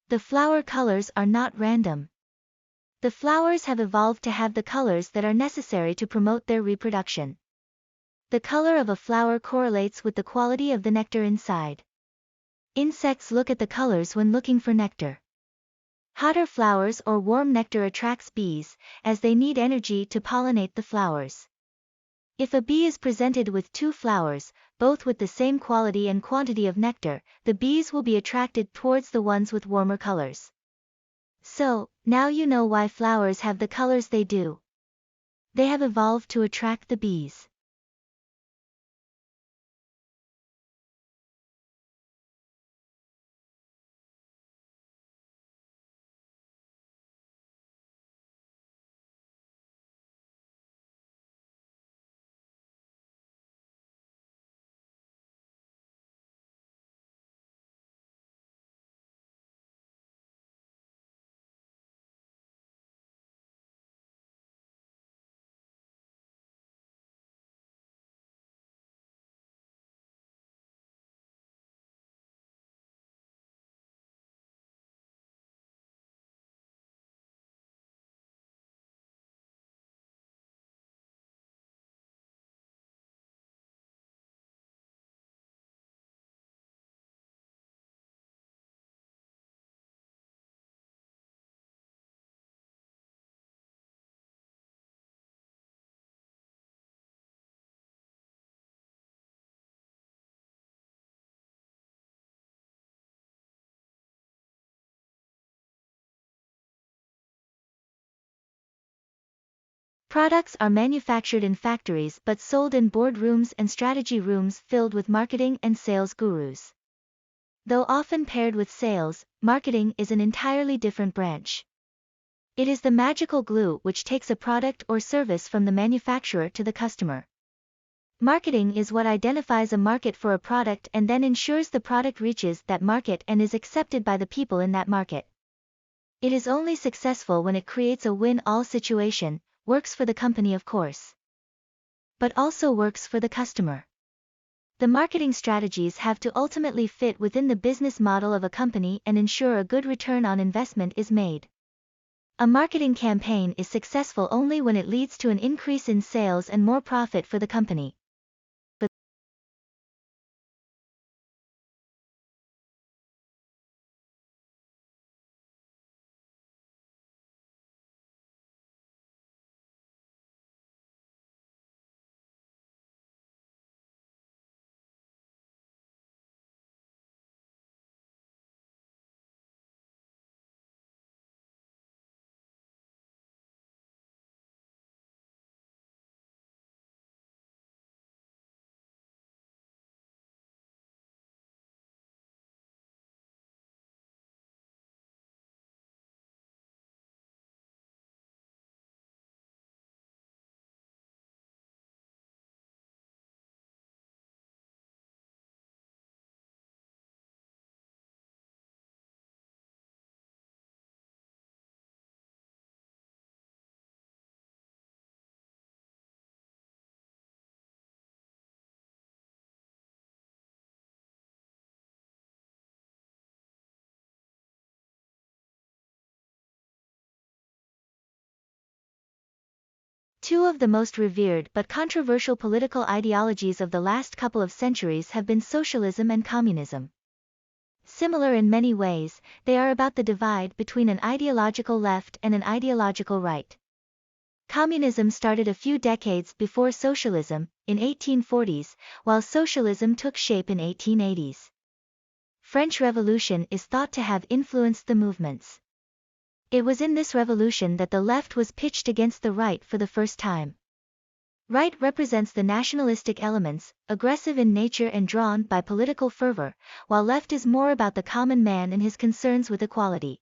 The flower colors are not random. The flowers have evolved to have the colors that are necessary to promote their reproduction. The color of a flower correlates with the quality of the nectar inside. Insects look at the colors when looking for nectar. Hotter flowers or warm nectar attracts bees, as they need energy to pollinate the flowers. If a bee is presented with two flowers, both with the same quality and quantity of nectar, the bees will be attracted towards the ones with warmer colors. So, now you know why flowers have the colors they do. They have evolved to attract the bees. Products are manufactured in factories but sold in boardrooms and strategy rooms filled with marketing and sales gurus. Though often paired with sales, marketing is an entirely different branch. It is the magical glue which takes a product or service from the manufacturer to the customer. Marketing is what identifies a market for a product and then ensures the product reaches that market and is accepted by the people in that market. It is only successful when it creates a win-all situation, works for the company of course, but also works for the customer. The marketing strategies have to ultimately fit within the business model of a company and ensure a good return on investment is made. A marketing campaign is successful only when it leads to an increase in sales and more profit for the company. Two of the most revered but controversial political ideologies of the last couple of centuries have been socialism and communism. Similar in many ways, they are about the divide between an ideological left and an ideological right. Communism started a few decades before socialism, in 1840s, while socialism took shape in 1880s. French Revolution is thought to have influenced the movements. It was in this revolution that the left was pitched against the right for the first time. Right represents the nationalistic elements, aggressive in nature and drawn by political fervor, while left is more about the common man and his concerns with equality.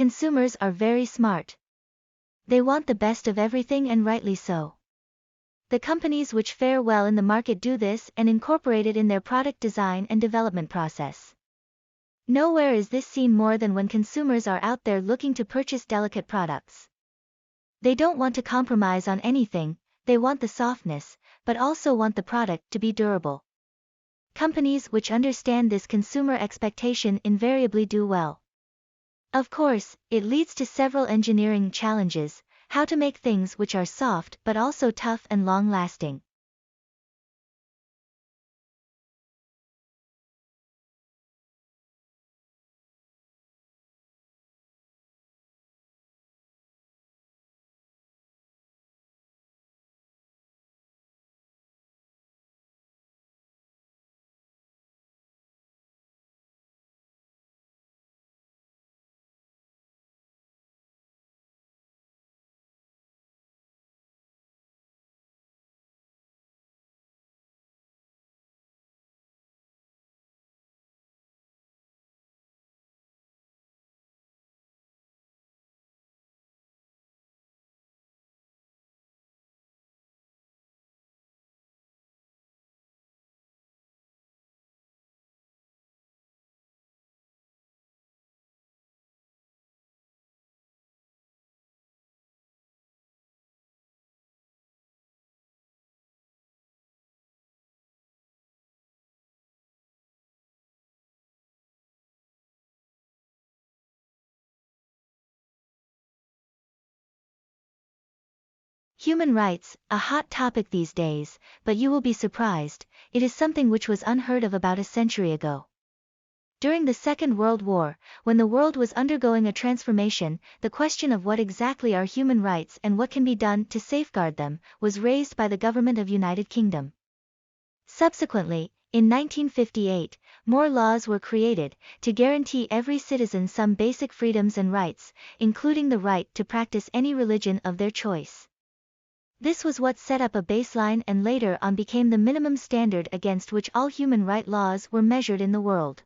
consumers are very smart. They want the best of everything, and rightly so. The companies which fare well in the market do this and incorporate it in their product design and development process. Nowhere is this seen more than when consumers are out there looking to purchase delicate products. They don't want to compromise on anything, they want the softness, but also want the product to be durable. Companies which understand this consumer expectation invariably do well. Of course, it leads to several engineering challenges: how to make things which are soft but also tough and long-lasting. Human rights, a hot topic these days, but you will be surprised, it is something which was unheard of about a century ago. During the Second World War, when the world was undergoing a transformation, the question of what exactly are human rights and what can be done to safeguard them was raised by the government of United Kingdom. Subsequently, in 1958, more laws were created to guarantee every citizen some basic freedoms and rights, including the right to practice any religion of their choice. This was what set up a baseline and later on became the minimum standard against which all human rights laws were measured in the world.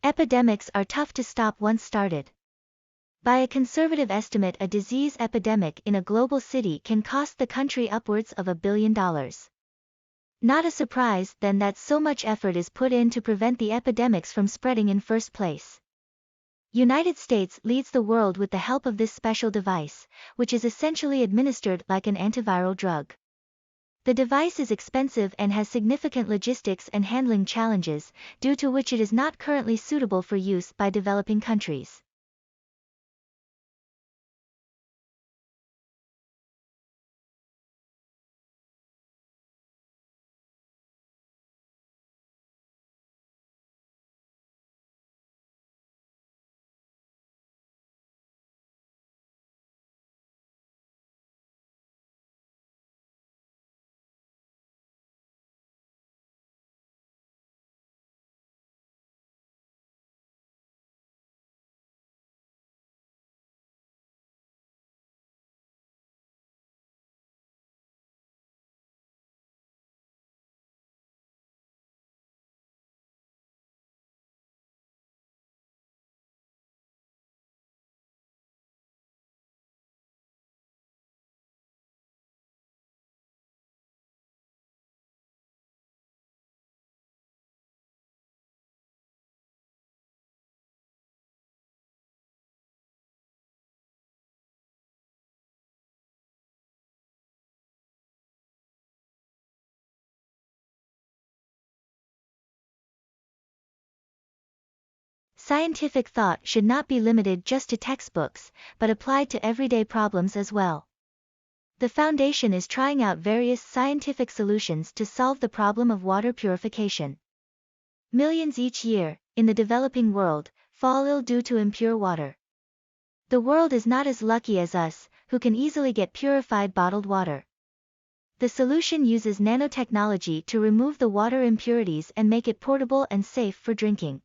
Epidemics are tough to stop once started. By a conservative estimate, a disease epidemic in a global city can cost the country upwards of $1 billion. Not a surprise, then, that so much effort is put in to prevent the epidemics from spreading in first place. United States leads the world with the help of this special device, which is essentially administered like an antiviral drug. The device is expensive and has significant logistics and handling challenges, due to which it is not currently suitable for use by developing countries. scientific thought should not be limited just to textbooks, but applied to everyday problems as well. The foundation is trying out various scientific solutions to solve the problem of water purification. Millions each year, in the developing world, fall ill due to impure water. The world is not as lucky as us, who can easily get purified bottled water. The solution uses nanotechnology to remove the water impurities and make it portable and safe for drinking.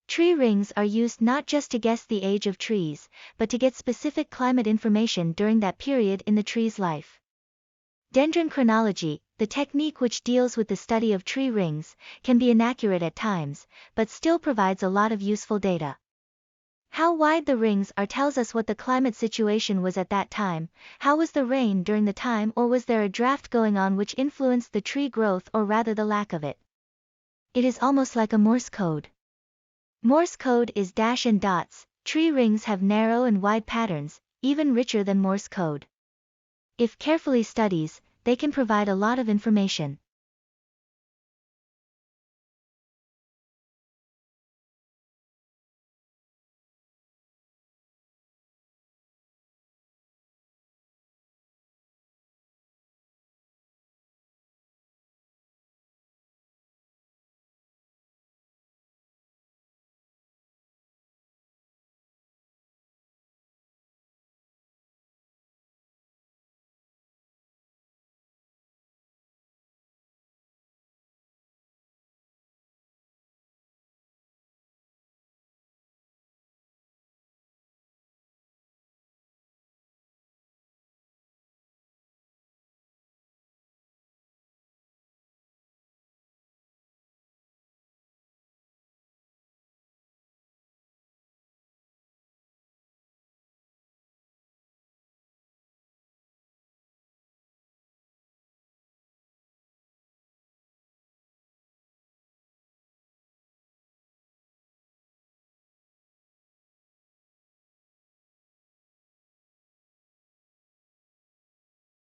Tree rings are used not just to guess the age of trees, but to get specific climate information during that period in the tree's life. Dendron chronology, the technique which deals with the study of tree rings, can be inaccurate at times, but still provides a lot of useful data. How wide the rings are tells us what the climate situation was at that time. How was the rain during the time, or was there a drought going on which influenced the tree growth or rather the lack of it? It is almost like a Morse code. Morse code is dash and dots. Tree rings have narrow and wide patterns, even richer than Morse code. If carefully studied, they can provide a lot of information.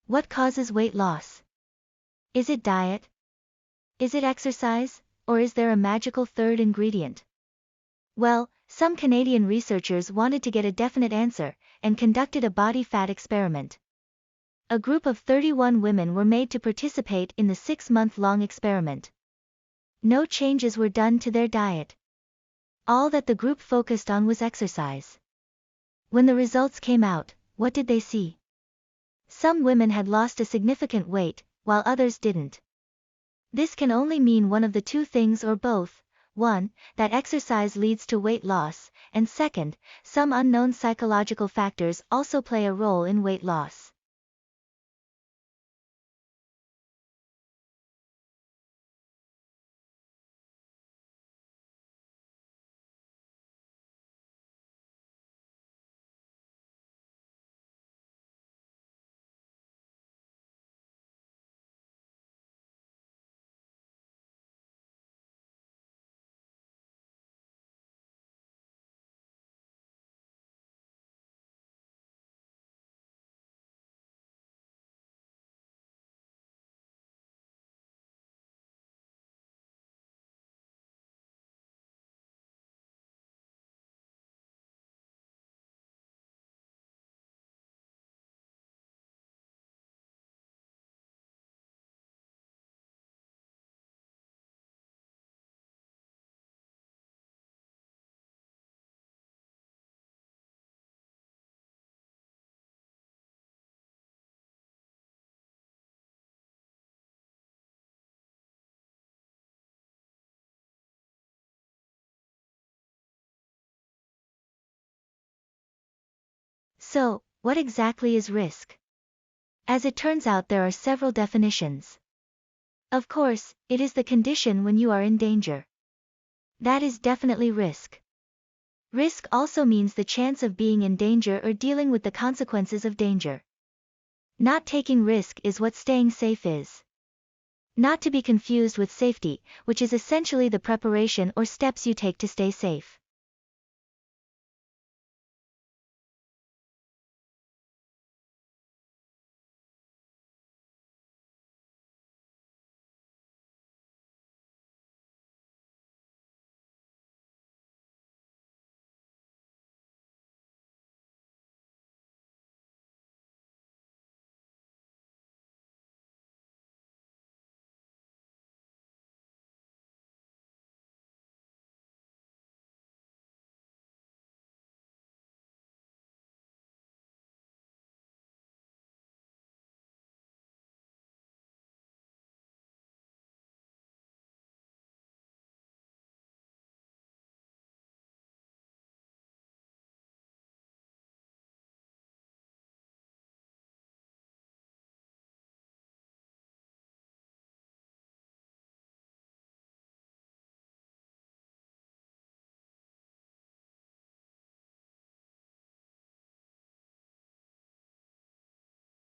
What causes weight loss? Is it diet? Is it exercise? Or is there a magical third ingredient? Well, some Canadian researchers wanted to get a definite answer, and conducted a body fat experiment. A group of 31 women were made to participate in the 6-month-long experiment. No changes were done to their diet. All that the group focused on was exercise. When the results came out, what did they see? Some women had lost a significant weight, while others didn't. This can only mean one of the two things or both. 1, that exercise leads to weight loss, and second, some unknown psychological factors also play a role in weight loss. So, what exactly is risk? As it turns out, there are several definitions. Of course, it is the condition when you are in danger. That is definitely risk. Risk also means the chance of being in danger or dealing with the consequences of danger. Not taking risk is what staying safe is. Not to be confused with safety, which is essentially the preparation or steps you take to stay safe.